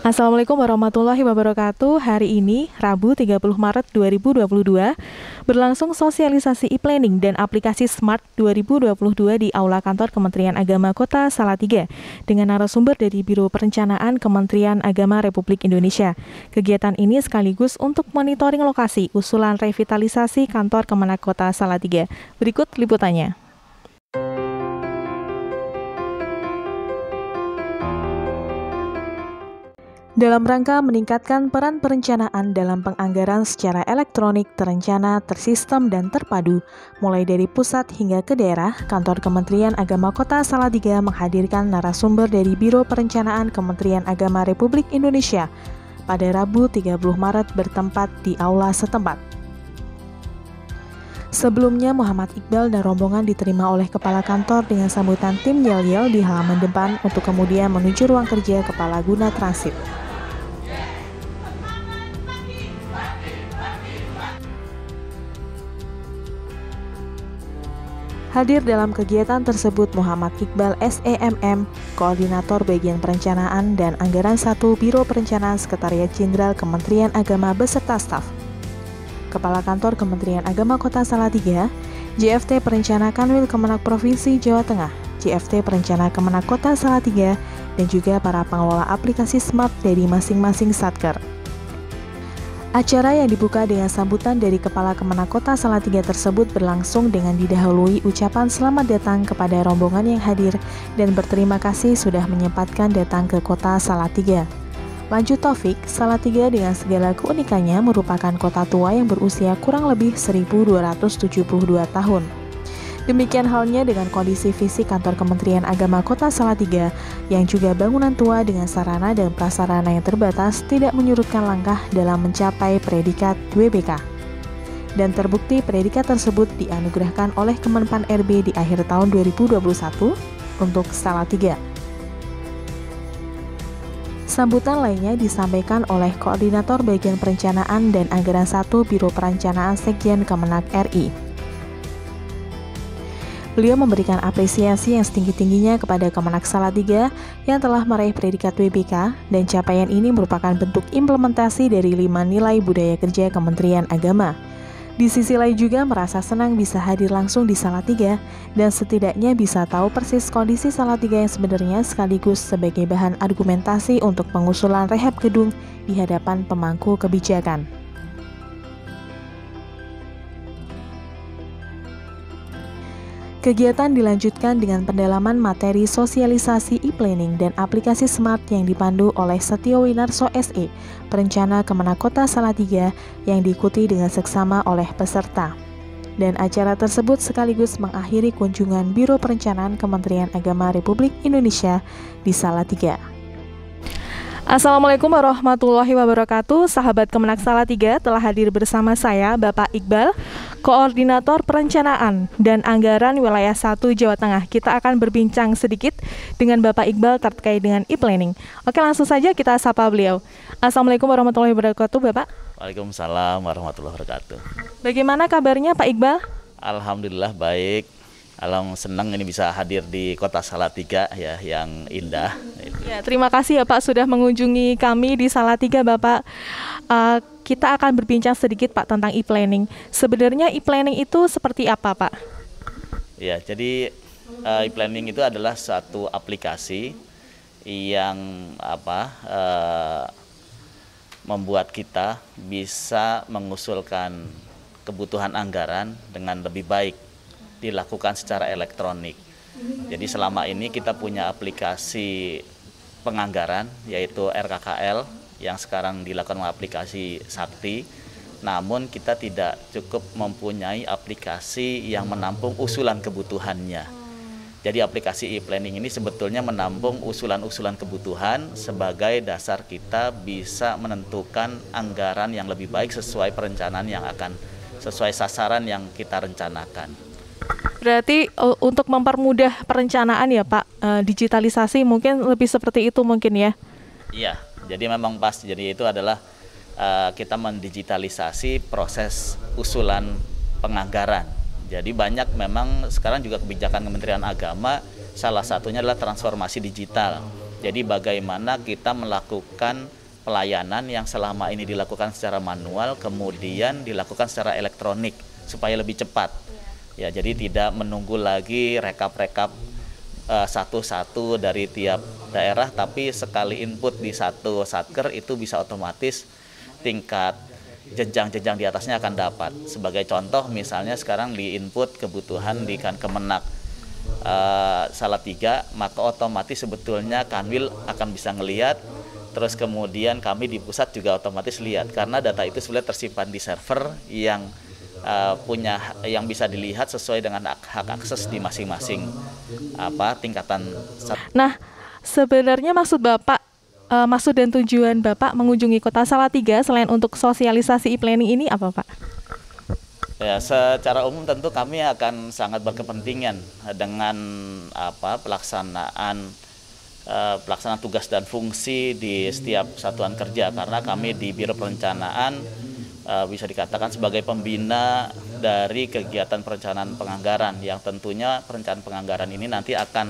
Assalamualaikum warahmatullahi wabarakatuh. Hari ini, Rabu 30 Maret 2022, berlangsung sosialisasi e-planning dan aplikasi Smart 2022 di Aula Kantor Kementerian Agama Kota Salatiga dengan narasumber dari Biro Perencanaan Kementerian Agama Republik Indonesia. Kegiatan ini sekaligus untuk monitoring lokasi usulan revitalisasi kantor Kemenak Kota Salatiga. Berikut liputannya. Dalam rangka meningkatkan peran perencanaan dalam penganggaran secara elektronik, terencana, tersistem, dan terpadu, mulai dari pusat hingga ke daerah, Kantor Kementerian Agama Kota Salatiga menghadirkan narasumber dari Biro Perencanaan Kementerian Agama Republik Indonesia pada Rabu 30 Maret bertempat di aula setempat. Sebelumnya, Muhammad Iqbal dan rombongan diterima oleh Kepala Kantor dengan sambutan tim yel-yel di halaman depan untuk kemudian menuju ruang kerja Kepala Guna Transit. Hadir dalam kegiatan tersebut Muhammad Iqbal SEMM, Koordinator Bagian Perencanaan dan Anggaran 1 Biro Perencanaan Sekretariat Jenderal Kementerian Agama beserta staf. Kepala Kantor Kementerian Agama Kota Salatiga, JFT Perencana Kanwil Kemenak Provinsi Jawa Tengah, JFT Perencana Kemenak Kota Salatiga, dan juga para pengelola aplikasi Smart dari masing-masing satker. Acara yang dibuka dengan sambutan dari Kepala Kemenak Kota Salatiga tersebut berlangsung dengan didahului ucapan selamat datang kepada rombongan yang hadir dan berterima kasih sudah menyempatkan datang ke Kota Salatiga. Lanjut Taufik, Salatiga dengan segala keunikannya merupakan kota tua yang berusia kurang lebih 1272 tahun. Demikian halnya dengan kondisi fisik Kantor Kementerian Agama Kota Salatiga yang juga bangunan tua dengan sarana dan prasarana yang terbatas tidak menyurutkan langkah dalam mencapai predikat WBK. Dan terbukti predikat tersebut dianugerahkan oleh Kemenpan RB di akhir tahun 2021 untuk Salatiga. Sambutan lainnya disampaikan oleh Koordinator Bagian Perencanaan dan Anggaran 1 Biro Perencanaan Sekjen Kemenak RI. Beliau memberikan apresiasi yang setinggi-tingginya kepada Kemenak Salatiga yang telah meraih predikat WBK, dan capaian ini merupakan bentuk implementasi dari 5 nilai budaya kerja Kementerian Agama. Di sisi lain juga merasa senang bisa hadir langsung di Salatiga dan setidaknya bisa tahu persis kondisi Salatiga yang sebenarnya sekaligus sebagai bahan argumentasi untuk pengusulan rehab gedung di hadapan pemangku kebijakan. Kegiatan dilanjutkan dengan pendalaman materi sosialisasi e-planning dan aplikasi Smart yang dipandu oleh Setio Winarso SE, Perencana Kemenak Kota Salatiga, yang diikuti dengan seksama oleh peserta. Dan acara tersebut sekaligus mengakhiri kunjungan Biro Perencanaan Kementerian Agama Republik Indonesia di Salatiga. Assalamualaikum warahmatullahi wabarakatuh. Sahabat Kemenak Salatiga, telah hadir bersama saya Bapak Iqbal, Koordinator Perencanaan dan Anggaran Wilayah 1 Jawa Tengah. Kita akan berbincang sedikit dengan Bapak Iqbal terkait dengan e-planning. Oke, langsung saja kita sapa beliau. Assalamualaikum warahmatullahi wabarakatuh, Bapak. Waalaikumsalam warahmatullahi wabarakatuh. Bagaimana kabarnya Pak Iqbal? Alhamdulillah baik. Senang ini bisa hadir di Kota Salatiga ya, yang indah. Ya, terima kasih ya Pak sudah mengunjungi kami di Salatiga, Bapak. Kita akan berbincang sedikit Pak tentang e-planning. Sebenarnya e-planning itu seperti apa, Pak? Ya, jadi e-planning itu adalah satu aplikasi yang membuat kita bisa mengusulkan kebutuhan anggaran dengan lebih baik dilakukan secara elektronik. Jadi selama ini kita punya aplikasi penganggaran yaitu RKKL yang sekarang dilakukan melalui aplikasi Sakti. Namun kita tidak cukup mempunyai aplikasi yang menampung usulan kebutuhannya. Jadi aplikasi e-planning ini sebetulnya menampung usulan-usulan kebutuhan sebagai dasar kita bisa menentukan anggaran yang lebih baik sesuai perencanaan yang akan sesuai sasaran yang kita rencanakan. Berarti untuk mempermudah perencanaan ya Pak, digitalisasi mungkin lebih seperti itu mungkin ya? Iya, jadi memang pas. Jadi itu adalah kita mendigitalisasi proses usulan penganggaran. Jadi banyak memang sekarang juga kebijakan Kementerian Agama, salah satunya adalah transformasi digital. Jadi bagaimana kita melakukan pelayanan yang selama ini dilakukan secara manual, kemudian dilakukan secara elektronik supaya lebih cepat. Ya, jadi tidak menunggu lagi rekap-rekap satu-satu dari tiap daerah, tapi sekali input di satu satker itu bisa otomatis tingkat jenjang-jenjang di atasnya akan dapat. Sebagai contoh misalnya sekarang di input kebutuhan di Kemenak Salatiga, maka otomatis sebetulnya Kanwil akan bisa ngelihat, terus kemudian kami di pusat juga otomatis lihat karena data itu sebenarnya tersimpan di server yang yang bisa dilihat sesuai dengan hak akses di masing-masing tingkatan. Nah, sebenarnya maksud dan tujuan Bapak mengunjungi Kota Salatiga selain untuk sosialisasi e-planning ini apa, Pak? Ya, secara umum tentu kami akan sangat berkepentingan dengan pelaksanaan tugas dan fungsi di setiap satuan kerja, karena kami di Biro Perencanaan bisa dikatakan sebagai pembina dari kegiatan perencanaan penganggaran, yang tentunya perencanaan penganggaran ini nanti akan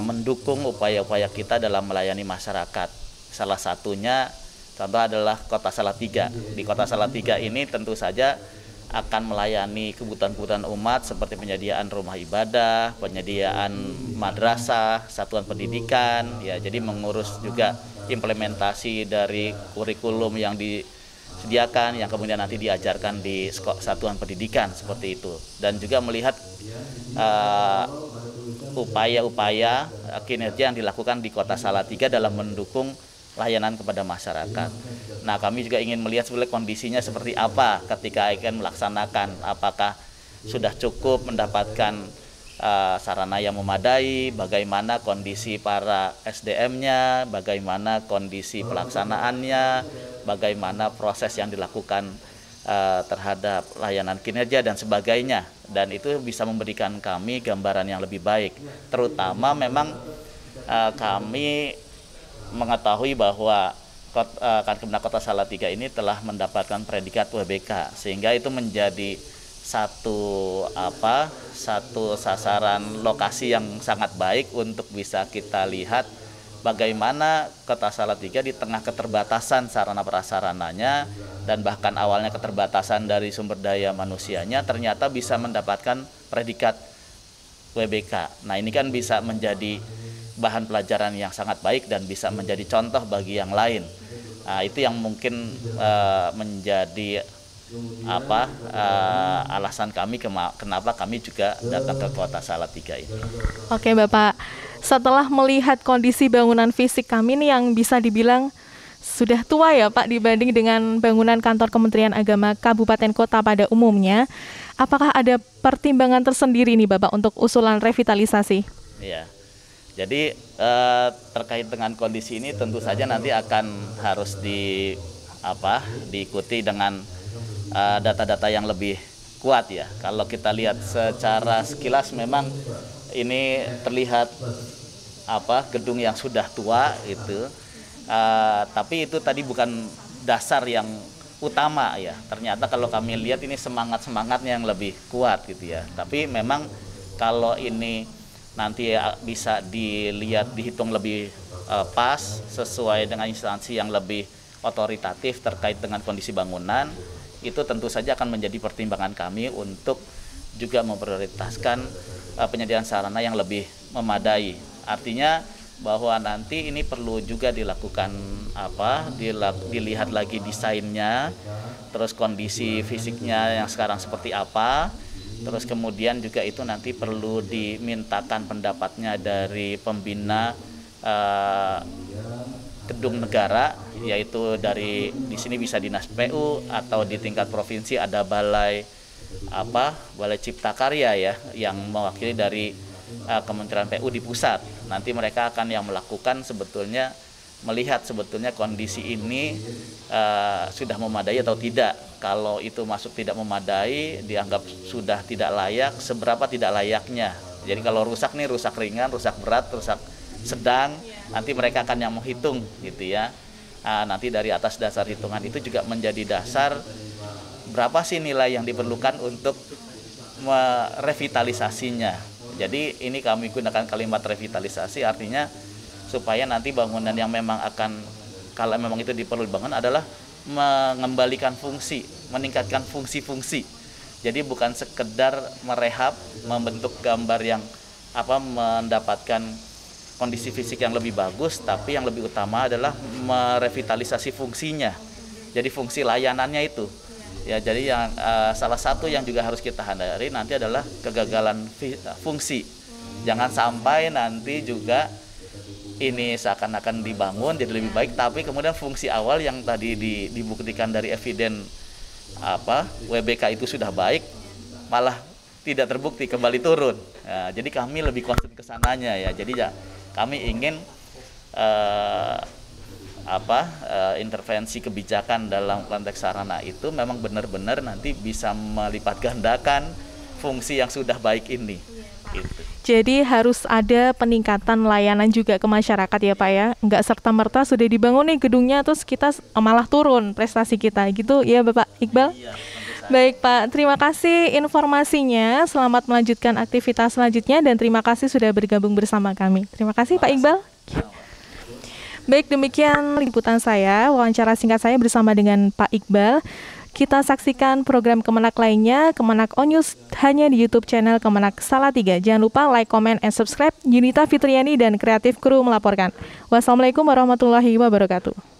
mendukung upaya-upaya kita dalam melayani masyarakat. Salah satunya contoh adalah Kota Salatiga. Di Kota Salatiga ini tentu saja akan melayani kebutuhan-kebutuhan umat seperti penyediaan rumah ibadah, penyediaan madrasah, satuan pendidikan, ya, jadi mengurus juga implementasi dari kurikulum yang disediakan yang kemudian nanti diajarkan di satuan pendidikan seperti itu, dan juga melihat upaya-upaya kinerja yang dilakukan di Kota Salatiga dalam mendukung layanan kepada masyarakat. Nah, kami juga ingin melihat sebenarnya kondisinya seperti apa ketika akan melaksanakan, apakah sudah cukup mendapatkan sarana yang memadai, bagaimana kondisi para SDM-nya, bagaimana kondisi pelaksanaannya, bagaimana proses yang dilakukan terhadap layanan kinerja dan sebagainya. Dan itu bisa memberikan kami gambaran yang lebih baik. Terutama memang kami mengetahui bahwa Kemenak Kota Salatiga ini telah mendapatkan predikat WBK, sehingga itu menjadi satu sasaran lokasi yang sangat baik untuk bisa kita lihat bagaimana Kota Salatiga di tengah keterbatasan sarana prasarananya dan bahkan awalnya keterbatasan dari sumber daya manusianya ternyata bisa mendapatkan predikat WBK. Nah, ini kan bisa menjadi bahan pelajaran yang sangat baik dan bisa menjadi contoh bagi yang lain. Nah, itu yang mungkin menjadi alasan kami kenapa kami juga datang ke Kota Salatiga ini. Oke, Bapak. Setelah melihat kondisi bangunan fisik kami nih yang bisa dibilang sudah tua ya, Pak, dibanding dengan bangunan kantor Kementerian Agama Kabupaten Kota pada umumnya, apakah ada pertimbangan tersendiri nih, Bapak, untuk usulan revitalisasi? Iya. Jadi terkait dengan kondisi ini tentu saja nanti akan harus diikuti dengan data-data yang lebih kuat ya. Kalau kita lihat secara sekilas memang ini terlihat gedung yang sudah tua itu, tapi itu tadi bukan dasar yang utama ya. Ternyata kalau kami lihat ini semangatnya yang lebih kuat gitu ya. Tapi memang kalau ini nanti bisa dihitung lebih pas sesuai dengan instansi yang lebih otoritatif terkait dengan kondisi bangunan, itu tentu saja akan menjadi pertimbangan kami untuk juga memprioritaskan penyediaan sarana yang lebih memadai. Artinya bahwa nanti ini perlu juga dilakukan dilihat lagi desainnya, terus kondisi fisiknya yang sekarang seperti apa. Terus kemudian juga itu nanti perlu dimintakan pendapatnya dari pembina gedung negara, yaitu di sini bisa Dinas PU atau di tingkat provinsi ada Balai Cipta Karya ya, yang mewakili dari Kementerian PU di pusat. Nanti mereka akan yang melakukan melihat sebetulnya kondisi ini sudah memadai atau tidak. Kalau itu masuk tidak memadai, dianggap sudah tidak layak, seberapa tidak layaknya. Jadi kalau rusak ringan, rusak berat, rusak sedang, nanti mereka akan yang menghitung gitu ya. Nanti dari atas dasar hitungan itu juga menjadi dasar berapa sih nilai yang diperlukan untuk merevitalisasinya. Jadi ini kami gunakan kalimat revitalisasi, artinya supaya nanti bangunan yang memang akan, kalau memang itu diperlu dibangun, adalah mengembalikan fungsi, meningkatkan fungsi-fungsi. Jadi bukan sekedar merehab, membentuk gambar yang mendapatkan kondisi fisik yang lebih bagus, tapi yang lebih utama adalah merevitalisasi fungsinya. Jadi fungsi layanannya itu. Ya, jadi yang salah satu yang juga harus kita hindari nanti adalah kegagalan fungsi. Jangan sampai nanti juga ini seakan-akan dibangun jadi lebih baik, tapi kemudian fungsi awal yang tadi dibuktikan dari eviden WBK itu sudah baik, malah tidak terbukti, kembali turun. Nah, jadi kami lebih concern ke sananya ya. Jadi ya kami ingin intervensi kebijakan dalam konteks sarana itu memang benar-benar nanti bisa melipat gandakan fungsi yang sudah baik ini. Gitu. Jadi harus ada peningkatan layanan juga ke masyarakat ya Pak ya, nggak serta-merta sudah dibangun nih gedungnya terus kita malah turun prestasi kita gitu ya Bapak Iqbal? Iya. Baik Pak, terima kasih informasinya, selamat melanjutkan aktivitas selanjutnya dan terima kasih sudah bergabung bersama kami. Terima kasih Pak Iqbal. Baik, demikian liputan saya, wawancara singkat saya bersama dengan Pak Iqbal. Kita saksikan program Kemenak lainnya, Kemenak On News, hanya di YouTube channel Kemenak Salatiga. Jangan lupa like, comment, and subscribe. Yunita Fitriani dan Kreatif Kru melaporkan. Wassalamualaikum warahmatullahi wabarakatuh.